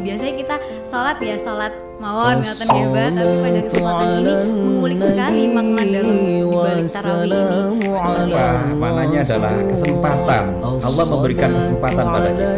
Biasanya kita sholat mawon ngaten nggih Mbah, tapi pada kesempatan ini mengulik sekali makna dalam dibalik tarawih ini. Maknanya adalah kesempatan. Allah memberikan kesempatan pada kita.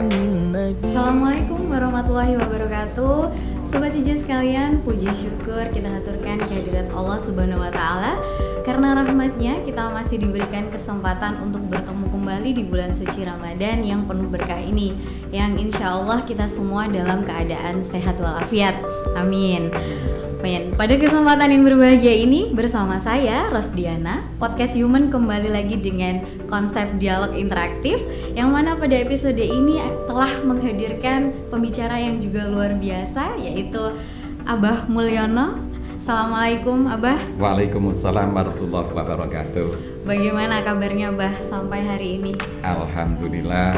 Assalamualaikum warahmatullahi wabarakatuh. Sobat CJ sekalian, puji syukur kita haturkan kehadirat Allah Subhanahu wa taala. Karena rahmatnya kita masih diberikan kesempatan untuk bertemu kembali di bulan suci Ramadan yang penuh berkah ini, yang insya Allah kita semua dalam keadaan sehat walafiat. Amin. Pada kesempatan yang berbahagia ini bersama saya Rosdiana, Podcast Human kembali lagi dengan konsep dialog interaktif, yang mana pada episode ini telah menghadirkan pembicara yang juga luar biasa, yaitu Abah Mulyono. Assalamualaikum Abah. Waalaikumsalam warahmatullahi wabarakatuh. Bagaimana kabarnya Abah sampai hari ini? Alhamdulillah,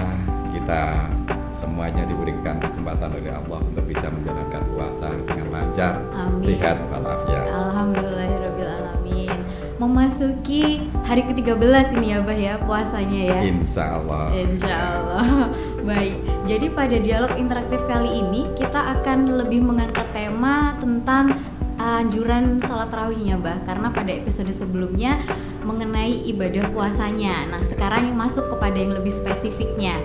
kita semuanya diberikan kesempatan oleh Allah untuk bisa menjalankan puasa dengan lancar, Amin. Sehat walafiat. Alhamdulillahirabbil alamin. Memasuki hari ke-13 ini ya Bah ya puasanya ya. Insya Allah. Baik. Jadi pada dialog interaktif kali ini kita akan lebih mengangkat tema tentang anjuran sholat tarawihnya Bah, karena pada episode sebelumnya mengenai ibadah puasanya. Nah sekarang yang masuk kepada yang lebih spesifiknya.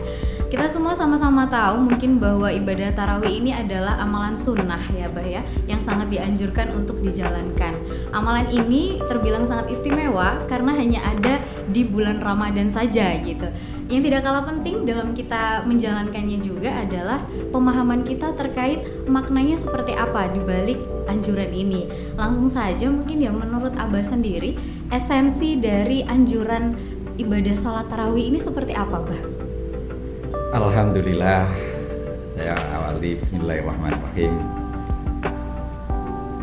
Kita semua sama-sama tahu mungkin bahwa ibadah tarawih ini adalah amalan sunnah ya Bah ya, yang sangat dianjurkan untuk dijalankan. Amalan ini terbilang sangat istimewa karena hanya ada di bulan Ramadan saja gitu. Yang tidak kalah penting dalam kita menjalankannya juga adalah pemahaman kita terkait maknanya seperti apa di balik anjuran ini. Langsung saja mungkin ya, menurut Abah sendiri esensi dari anjuran ibadah sholat tarawih ini seperti apa Bah? Alhamdulillah, saya awali bismillahirrahmanirrahim.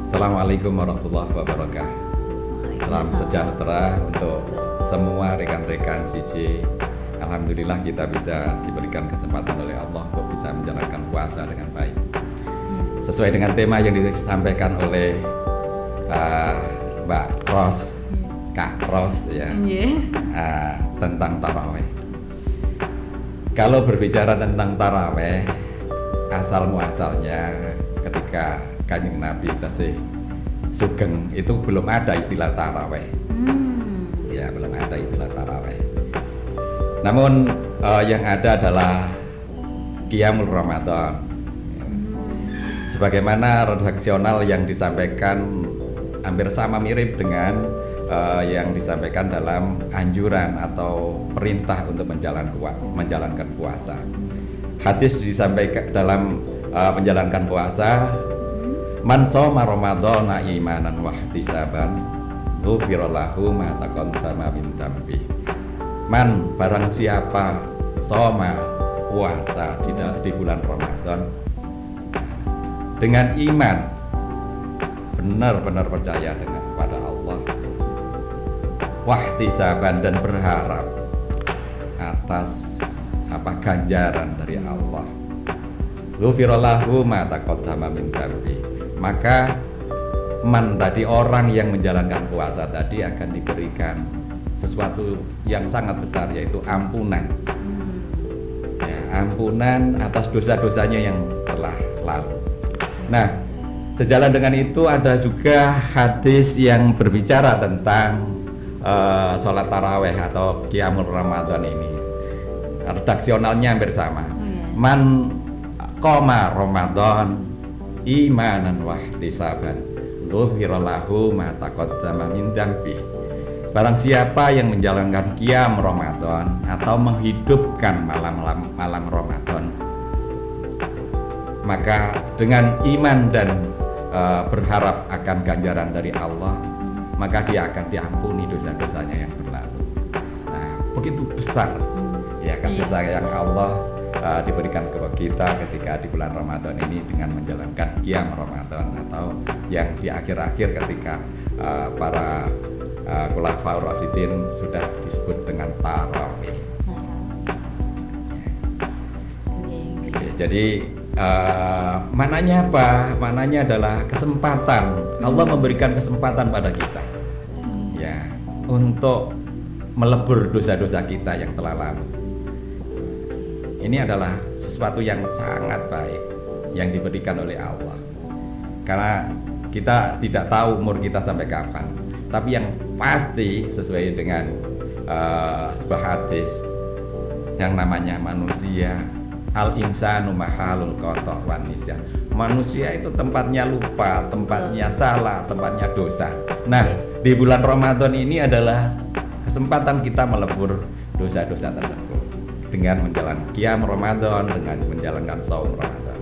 Assalamualaikum warahmatullahi wabarakatuh. Salam sejahtera untuk semua rekan-rekan CJ. Alhamdulillah kita bisa diberikan kesempatan oleh Allah untuk bisa menjalankan puasa dengan baik. Sesuai dengan tema yang disampaikan oleh Mbak Ros, Kak Ros ya, tentang taraweh. Kalau berbicara tentang taraweh, asal muasalnya ketika Kanjeng Nabi tasih sugeng itu belum ada istilah taraweh. Ya, belum ada istilah taraweh. Namun yang ada adalah Qiyamul Ramadan. Sebagaimana redaksional yang disampaikan hampir sama mirip dengan yang disampaikan dalam anjuran atau perintah untuk menjalankan puasa. Hadis disampaikan dalam menjalankan puasa, man shoma ramadhana imanan wa ihtisaban ghufira lahu ma taqaddama min dhanbi. Man, barang siapa shoma puasa di bulan Ramadan dengan iman, benar-benar percaya dengan kepada Allah, wahtisaban, dan berharap atas ganjaran dari Allah, ghufira lahu ma taqaddama min dhanbi, maka man tadi, orang yang menjalankan puasa tadi akan diberikan sesuatu yang sangat besar, yaitu ampunan. Ya, ampunan atas dosa-dosanya yang telah lalu. Nah, sejalan dengan itu ada juga hadis yang berbicara tentang sholat taraweh atau Qiyamul Ramadan ini. Redaksionalnya hampir sama. Man qoma Ramadan imanan wa ihtisaban ghufira lahu ma taqaddama min dhanbi. Barang siapa yang menjalankan Qiyam Ramadan atau menghidupkan malam Ramadan, maka dengan iman dan berharap akan ganjaran dari Allah, maka dia akan diampuni dosa-dosanya yang berlalu. Nah, begitu besar ya kasih sayang Allah diberikan kepada kita ketika di bulan Ramadan ini dengan menjalankan Qiyam Ramadan, atau yang di akhir-akhir ketika para Khulafaur Rasyidin sudah disebut dengan tarawih. Jadi mananya apa? Mananya adalah kesempatan. Allah memberikan kesempatan pada kita, ya, untuk melebur dosa-dosa kita yang telah lalu. Ini adalah sesuatu yang sangat baik. yang diberikan oleh Allah. Karena kita tidak tahu umur kita sampai kapan. Tapi yang pasti sesuai dengan sebuah hadis yang namanya manusia al-insanu mahalul khata' wan nisyan. Manusia itu tempatnya lupa, tempatnya salah, tempatnya dosa. Nah, di bulan Ramadan ini adalah kesempatan kita melebur dosa-dosa tersebut dengan menjalankan qiyam Ramadan, dengan menjalankan shaum Ramadan.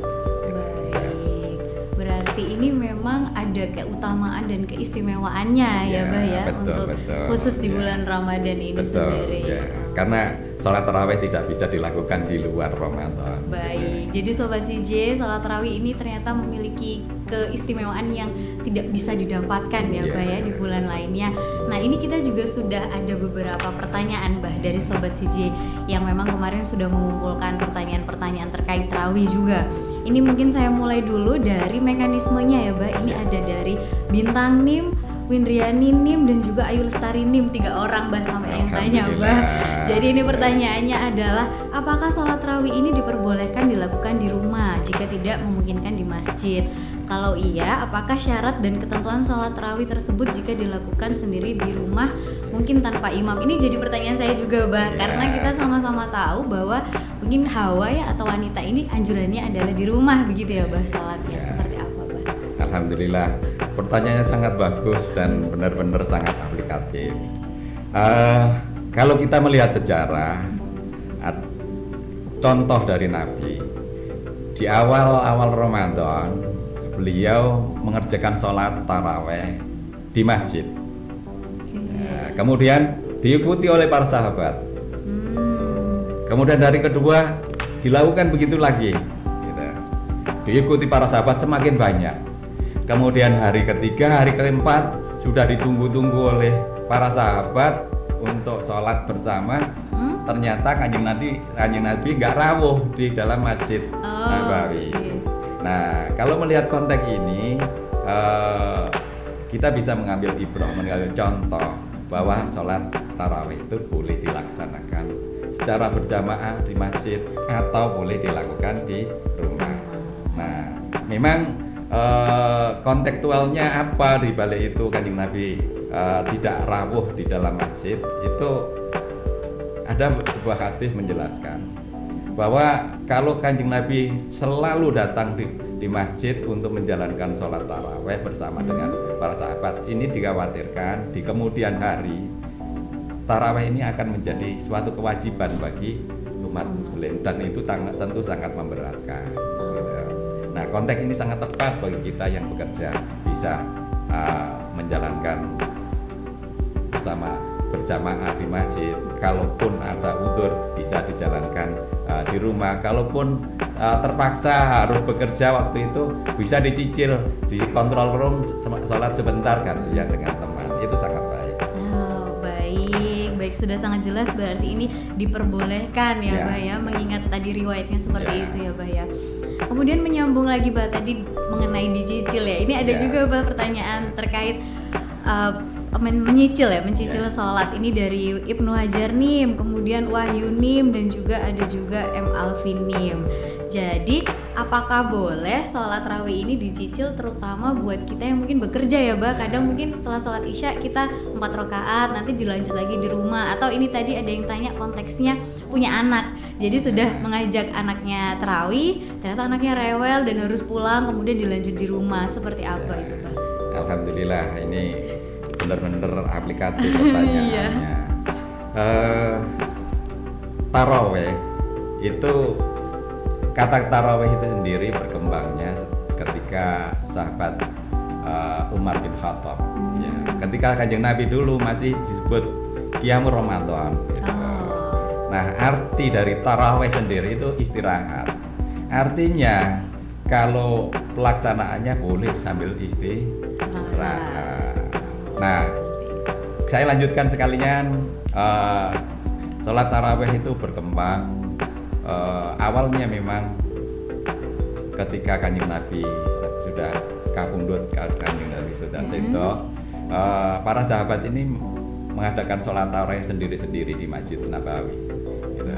Baik, berarti ini memang ada keutamaan dan keistimewaannya ya Bah ya, betul, untuk khusus di bulan Ramadan ini sendiri. Ya. Karena sholat tarawih tidak bisa dilakukan di luar Ramadan. Baik, jadi Sobat CJ, sholat tarawih ini ternyata memiliki keistimewaan yang tidak bisa didapatkan ya Bah ya di bulan lainnya. Nah ini kita juga sudah ada beberapa pertanyaan Bah dari Sobat CJ yang memang kemarin sudah mengumpulkan pertanyaan-pertanyaan terkait tarawih juga. Ini mungkin saya mulai dulu dari mekanismenya ya Bah. Ini ada dari Bintang Nim, Windriani Nim, dan juga Ayu Lestari Nim. 3 orang Bah sampai yang tanya Bah. Jadi ini pertanyaannya adalah, apakah sholat tarawih ini diperbolehkan dilakukan di rumah jika tidak memungkinkan di masjid? Kalau iya, apakah syarat dan ketentuan sholat tarawih tersebut jika dilakukan sendiri di rumah mungkin tanpa imam? Ini jadi pertanyaan saya juga Bah, karena kita sama-sama tahu bahwa mungkin Hawa ya atau wanita ini anjurannya adalah di rumah begitu ya Bah sholatnya. Seperti apa Bah? Alhamdulillah, pertanyaannya sangat bagus dan benar-benar sangat aplikatif. Kalau kita melihat sejarah, contoh dari Nabi, di awal-awal Ramadan beliau mengerjakan sholat taraweh di masjid. Kemudian diikuti oleh para sahabat. Kemudian dari kedua dilakukan begitu lagi. Diikuti para sahabat semakin banyak. Kemudian hari ketiga, hari keempat sudah ditunggu-tunggu oleh para sahabat untuk sholat bersama. Ternyata kanjeng Nabi nggak rawuh di dalam masjid Nabawi. Nah, kalau melihat konteks ini, kita bisa mengambil ibrah, mengambil contoh bahwa sholat tarawih itu boleh dilaksanakan secara berjamaah di masjid atau boleh dilakukan di rumah. Nah, memang kontekstualnya apa di balik itu kanjeng Nabi tidak rawuh di dalam masjid, itu ada sebuah hadis menjelaskan bahwa kalau kanjeng Nabi selalu datang di masjid untuk menjalankan sholat taraweh bersama dengan para sahabat, ini dikhawatirkan di kemudian hari taraweh ini akan menjadi suatu kewajiban bagi umat muslim dan itu tentu sangat memberatkan. Nah, konteks ini sangat tepat bagi kita yang bekerja bisa menjalankan bersama berjamaah di masjid. Kalaupun ada udzur bisa dijalankan di rumah. Kalaupun terpaksa harus bekerja waktu itu bisa dicicil di control room sholat sebentar kan ya dengan teman. Itu sangat baik. Oh, baik sudah sangat jelas berarti ini diperbolehkan ya Bah ya, mengingat tadi riwayatnya seperti itu ya Bah ya. Kemudian menyambung lagi Bah tadi mengenai dicicil ya. Ini ada juga Bah pertanyaan terkait mencicil sholat. Ini dari Ibnu Hajar Nim, kemudian Wahyu Nim, dan juga ada juga M Alvin Nim. Jadi apakah boleh sholat tarawih ini dicicil, terutama buat kita yang mungkin bekerja ya Bah? Kadang mungkin setelah sholat isya kita 4 rakaat, nanti dilanjut lagi di rumah. Atau ini tadi ada yang tanya konteksnya punya anak, jadi sudah mengajak anaknya tarawih, ternyata anaknya rewel dan harus pulang, kemudian dilanjut di rumah. Seperti apa itu Bah? Alhamdulillah, ini benar-benar aplikatif pertanyaannya. Taraweh itu, kata taraweh itu sendiri berkembangnya ketika sahabat Umar bin Khattab. Ya, ketika kanjeng Nabi dulu masih disebut qiyamul Ramadan. Gitu. Nah, arti dari taraweh sendiri itu istirahat. Artinya kalau pelaksanaannya boleh sambil istirahat. Nah, saya lanjutkan sekalian. Sholat taraweh itu berkembang. Awalnya memang ketika kanjeng Nabi sudah kapundhut, kanjeng Nabi sudah sedo, para sahabat ini mengadakan sholat tarawih sendiri-sendiri di Masjid Nabawi. Gitu.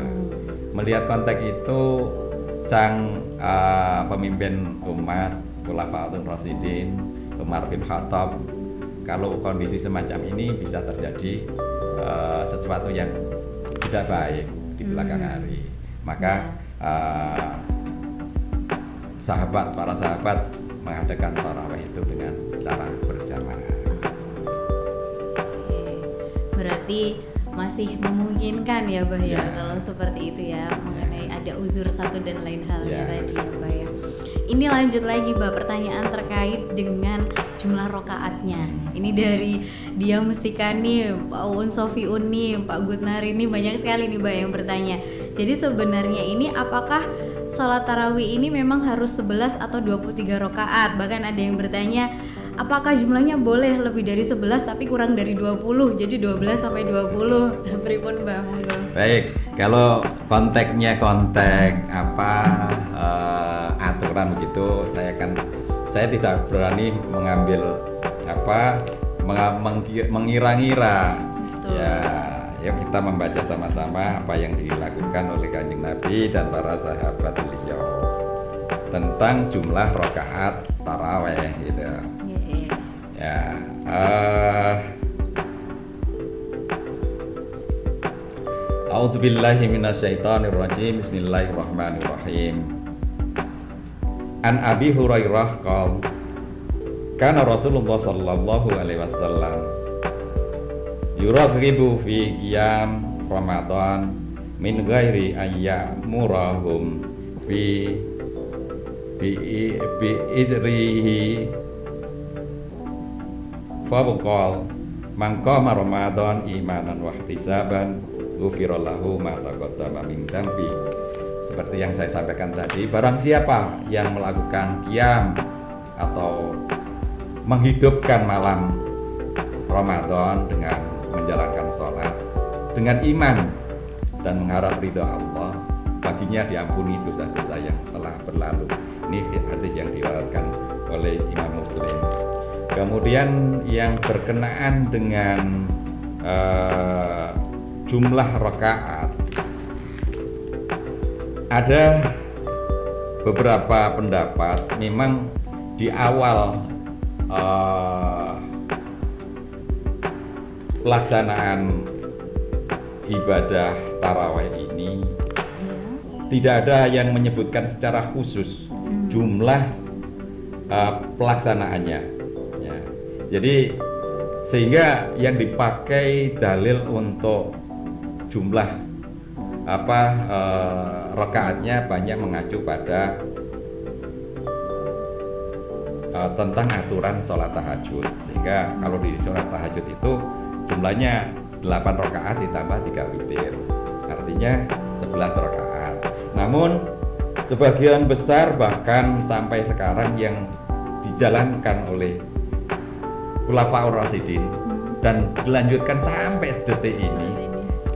Melihat konteks itu, sang pemimpin umat Khulafaur Rasyidin Umar bin Khattab, kalau kondisi semacam ini bisa terjadi sesuatu yang tidak baik di belakang hari, maka para sahabat mengadakan tarawih itu dengan cara berjamaah. Berarti masih memungkinkan ya Bah ya, Ya. kalau seperti itu ya, mengenai ada uzur satu dan lain halnya Ya. tadi ya Bah ya. Ini lanjut lagi Bah, pertanyaan terkait dengan jumlah rokaatnya. Ini dari Dia Mustika nih, Pak Uun Sofiun nih, Pak Gutnari nih, banyak sekali nih Bah yang bertanya. Jadi sebenarnya ini apakah sholat tarawih ini memang harus 11 atau 23 rokaat? Bahkan ada yang bertanya, apakah jumlahnya boleh lebih dari 11 tapi kurang dari 20, jadi 12 sampai 20? Pripun Mbak, monggo. Baik, kalau konteksnya aturan begitu, saya tidak berani mengambil mengira-ngira. Betul. Ya, yuk kita membaca sama-sama apa yang dilakukan oleh Kanjeng Nabi dan para sahabat beliau tentang jumlah rakaat taraweh gitu. Ya, A'udzubillahi minasyaitonirrajim. Bismillahirrahmanirrahim. An Abi Hurairah qala kana Rasulullah sallallahu alaihi wasallam yuraghibu fi qiyam Ramadan min ghairi ayyamurahum fi bi idrihi fabqal man qama Ramadan imanan wa ihtisaban ghufira lahu ma taqaddama min dzambi. Seperti yang saya sampaikan tadi, barang siapa yang melakukan qiyam atau menghidupkan malam Ramadan dengan menjalankan sholat dengan iman dan mengharap ridha Allah, baginya diampuni dosa-dosa yang telah berlalu. Ini hadis yang diriwayatkan oleh Imam Muslim. Kemudian yang berkenaan dengan jumlah rakaat, ada beberapa pendapat memang di awal pelaksanaan ibadah tarawih ini tidak ada yang menyebutkan secara khusus jumlah pelaksanaannya ya. Jadi sehingga yang dipakai dalil untuk jumlah rakaatnya banyak mengacu pada tentang aturan sholat tahajud, sehingga kalau di sholat tahajud itu jumlahnya 8 rakaat ditambah 3 witir, artinya 11 rakaat. Namun sebagian besar bahkan sampai sekarang yang dijalankan oleh Khulafaur Rasyidin dan dilanjutkan sampai detik ini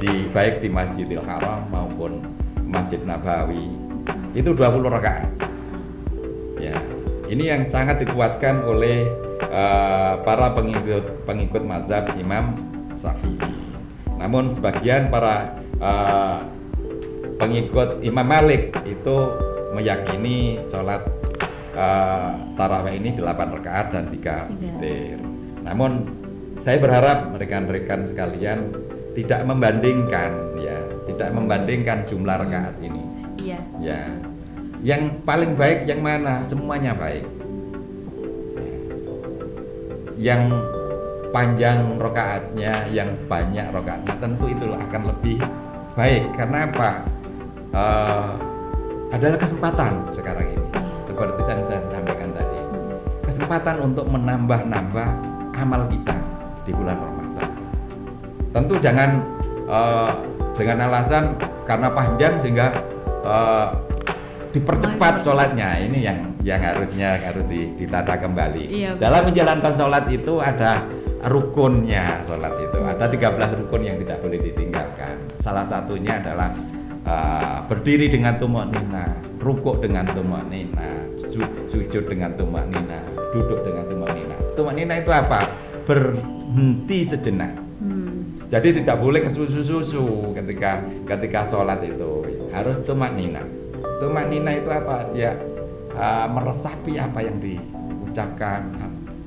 baik di Masjidil Haram maupun Masjid Nabawi itu 20 rakaat. Ya, ini yang sangat dikuatkan oleh para pengikut mazhab Imam Syafi'i. Namun sebagian para pengikut Imam Malik itu meyakini sholat tarawih ini 8 rakaat dan 3 witir. Namun saya berharap rekan-rekan sekalian tidak membandingkan jumlah rakaat ini. Iya. Ya. Yang paling baik yang mana? Semuanya baik. Yang panjang rakaatnya, yang banyak rakaatnya, tentu itulah akan lebih baik. Karena apa? Adalah kesempatan sekarang ini. Seperti yang saya sampaikan tadi. Kesempatan untuk menambah-nambah amal kita di bulan Ramadan. Tentu jangan dengan alasan karena panjang sehingga dipercepat sholatnya. Ini yang harus ditata kembali. Iya, dalam menjalankan sholat itu ada rukunnya. Sholat itu ada 13 rukun yang tidak boleh ditinggalkan. Salah satunya adalah berdiri dengan tumak-nina, rukuk dengan tumak-nina, sujud dengan tumak-nina, duduk dengan tumak-nina. Tumak-nina itu apa? Berhenti sejenak. Jadi tidak boleh kesusu-susu ketika sholat itu, harus tumak-nina. Tumanina itu apa? Ya meresapi apa yang diucapkan,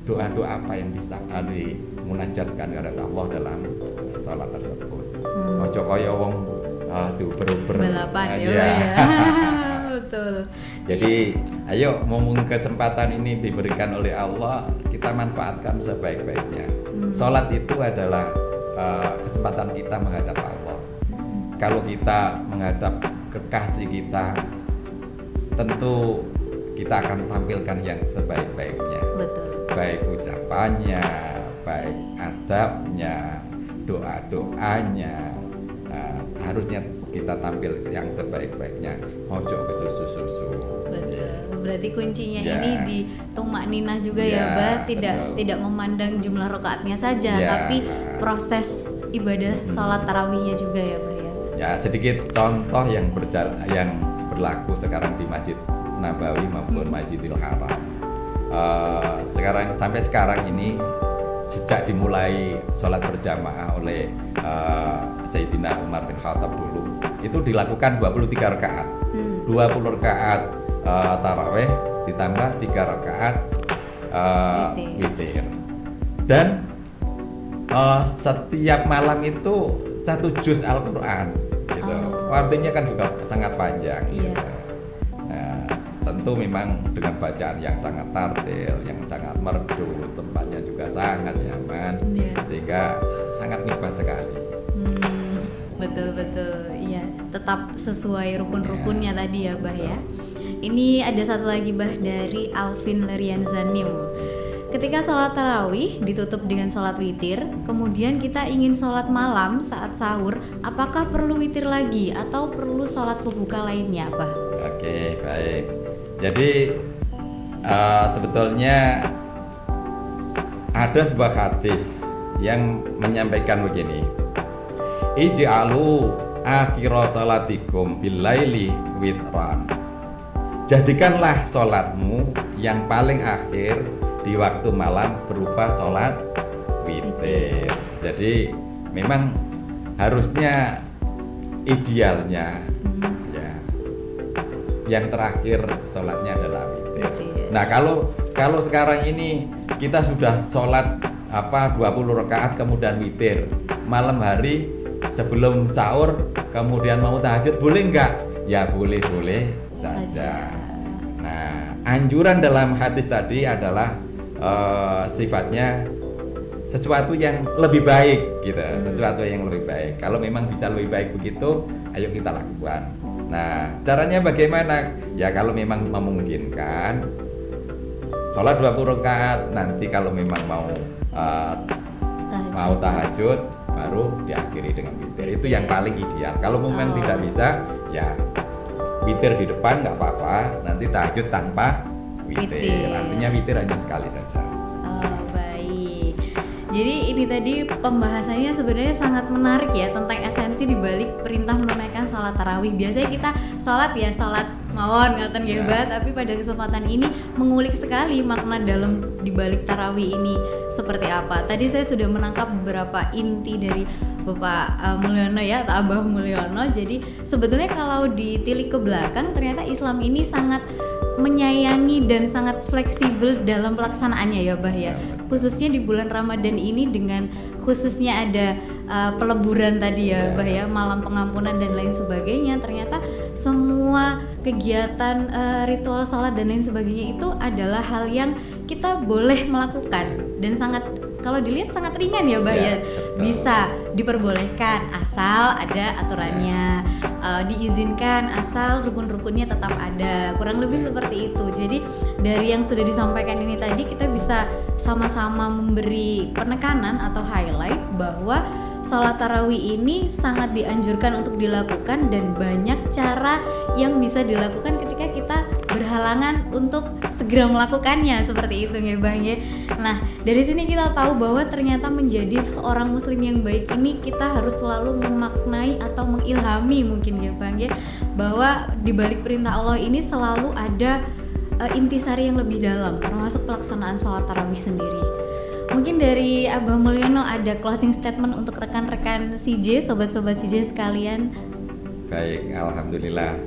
doa-doa apa yang dimunajatkan kepada Allah dalam salat tersebut. Ojo kaya wong diuber-uber Balapan ya. Betul. Jadi ayo mumpung kesempatan ini diberikan oleh Allah, kita manfaatkan sebaik-baiknya. Salat itu adalah kesempatan kita menghadap Allah. Kalau kita menghadap kekasih kita, tentu kita akan tampilkan yang sebaik-baiknya. Betul. Baik ucapannya, baik adabnya, doa-doanya, harusnya kita tampil yang sebaik-baiknya. Ojo ke susu-susu. Betul. Berarti kuncinya Ya. ini di tumakninah juga ya, Ya, Bah. betul. Tidak memandang jumlah rakaatnya saja, Ya. tapi proses ibadah salat tarawihnya juga ya, Bah ya. Ya, sedikit contoh yang berlaku sekarang di Masjid Nabawi maupun Masjidil Haram. Sampai sekarang ini sejak dimulai sholat berjamaah oleh Sayyidina Umar bin Khattab dulu, itu dilakukan 23 rakaat. 20 rakaat taraweh ditambah 3 rakaat witir. Dan setiap malam itu 1 juz Al-Qur'an gitu. Artinya kan juga sangat panjang. Iya. Gitu. Nah, tentu memang dengan bacaan yang sangat tartil, yang sangat merdu, tempatnya juga sangat nyaman, Iya. sehingga sangat nikmat sekali. Betul, iya. Tetap sesuai rukun-rukunnya tadi ya, Bah ya. Ini ada satu lagi, Bah, dari Alvin Lerianzanim. Ketika sholat tarawih ditutup dengan sholat witir, kemudian kita ingin sholat malam saat sahur, apakah perlu witir lagi atau perlu sholat pembuka lainnya, Bah? Oke, baik. Jadi sebetulnya ada sebuah hadis yang menyampaikan begini. Ij'alu akhira salatikum billaili witran. Jadikanlah sholatmu yang paling akhir di waktu malam berupa sholat witir. Jadi memang harusnya idealnya ya yang terakhir sholatnya adalah witir. Nah kalau sekarang ini kita sudah sholat 20 rakaat kemudian witir, malam hari sebelum sahur kemudian mau tahajud, boleh enggak? Ya boleh saja. Nah, anjuran dalam hadis tadi adalah sifatnya sesuatu yang lebih baik gitu, sesuatu yang lebih baik. Kalau memang bisa lebih baik begitu, ayo kita lakukan. Nah, caranya bagaimana? Ya kalau memang memungkinkan, sholat 20 rakaat, nanti kalau memang mau tahajud, baru diakhiri dengan witir. Itu yang paling ideal. Kalau memang tidak bisa, ya witir di depan nggak apa-apa, nanti tahajud tanpa witir. Artinya witir hanya sekali saja. Baik. Jadi ini tadi pembahasannya sebenarnya sangat menarik ya, tentang esensi dibalik perintah menunaikan sholat tarawih. Biasanya kita sholat mawon ngoten nggih, Mbak, tapi pada kesempatan ini mengulik sekali makna dalam dibalik tarawih ini seperti apa. Tadi saya sudah menangkap beberapa inti dari Bapak Mulyono ya, atau Abah Mulyono. Jadi sebetulnya kalau ditilik ke belakang, ternyata Islam ini sangat menyayangi dan sangat fleksibel dalam pelaksanaannya ya, Bah ya. Khususnya di bulan Ramadan ini, dengan khususnya ada peleburan tadi ya, Bah ya, malam pengampunan dan lain sebagainya. Ternyata semua kegiatan ritual sholat dan lain sebagainya itu adalah hal yang kita boleh melakukan dan sangat, kalau dilihat sangat ringan ya, Bah ya. Bisa diperbolehkan asal ada aturannya, diizinkan asal rukun-rukunnya tetap ada, kurang lebih seperti itu. Jadi dari yang sudah disampaikan ini tadi, kita bisa sama-sama memberi penekanan atau highlight bahwa sholat tarawih ini sangat dianjurkan untuk dilakukan, dan banyak cara yang bisa dilakukan ketika kita berhalangan untuk segera melakukannya, seperti itu ya, Bang ya. Nah, dari sini kita tahu bahwa ternyata menjadi seorang muslim yang baik ini kita harus selalu memaknai atau mengilhami mungkin ya, Bang ya, bahwa di balik perintah Allah ini selalu ada intisari yang lebih dalam, termasuk pelaksanaan sholat tarawih sendiri. Mungkin dari Abah Mulyono ada closing statement untuk rekan-rekan CJ, sobat-sobat CJ sekalian. Baik, alhamdulillah.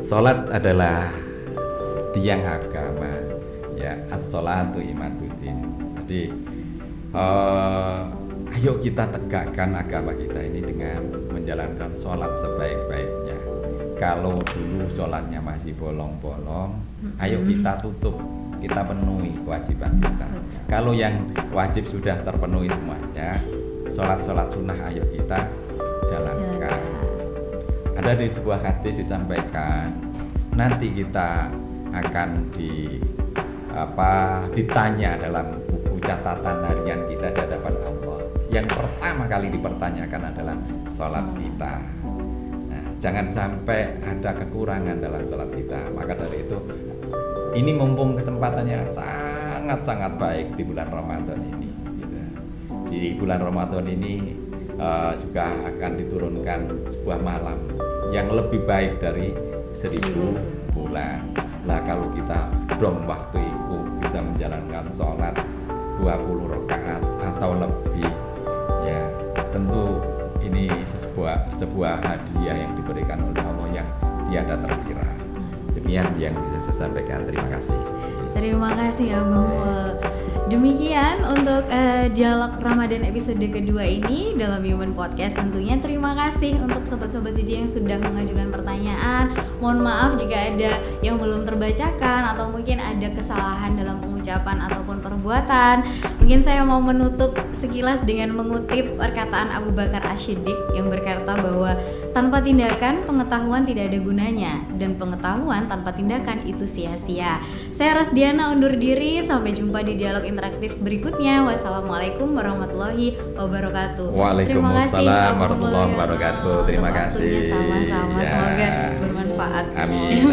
Salat adalah tiang agama, ya, as-sholatu imaduddin. Jadi ayo kita tegakkan agama kita ini dengan menjalankan sholat sebaik-baiknya. Kalau dulu sholatnya masih bolong-bolong, ayo kita tutup, kita penuhi kewajiban kita. Kalau yang wajib sudah terpenuhi semuanya, sholat-sholat sunnah ayo kita jalankan. Ada di sebuah hadis disampaikan, nanti kita akan ditanya dalam buku catatan harian kita di hadapan Allah. Yang pertama kali dipertanyakan adalah sholat kita. Nah, jangan sampai ada kekurangan dalam sholat kita. Maka dari itu, ini mumpung kesempatannya sangat-sangat baik di bulan Ramadan ini. Gitu. Di bulan Ramadan ini juga akan diturunkan sebuah malam yang lebih baik dari 1000 bulan. Lah kalau kita dong waktu itu bisa menjalankan sholat 20 rakaat atau lebih, ya tentu ini sebuah hadiah yang diberikan oleh Allah yang tiada terkira. Demikian yang bisa saya sampaikan. Terima kasih. Terima kasih ya Bang Mul. Demikian untuk dialog Ramadan episode kedua ini dalam Human Podcast. Tentunya terima kasih untuk sobat-sobat Cici yang sudah mengajukan pertanyaan. Mohon maaf jika ada yang belum terbacakan atau mungkin ada kesalahan dalam pengucapan ataupun perbuatan. Mungkin saya mau menutup sekilas dengan mengutip perkataan Abu Bakar Asy-Siddiq yang berkata bahwa tanpa tindakan pengetahuan tidak ada gunanya, dan pengetahuan tanpa tindakan itu sia-sia. Saya Rosdiana undur diri, sampai jumpa di dialog interaktif berikutnya. Wassalamualaikum warahmatullahi wabarakatuh. Waalaikumsalam warahmatullahi wabarakatuh. Terima kasih. Sama-sama, ya. Semoga bermanfaat. Amin.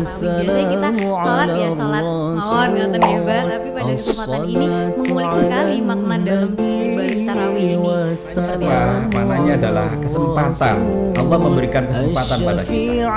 Biasanya kita sholat ya, sholat mawon ngoten ya Mbak, tapi pada kesempatan ini mengulik sekali makna dalam dibalik tarawih ini. Seperti apa? Maknanya adalah kesempatan. Allah memberikan kesempatan pada kita.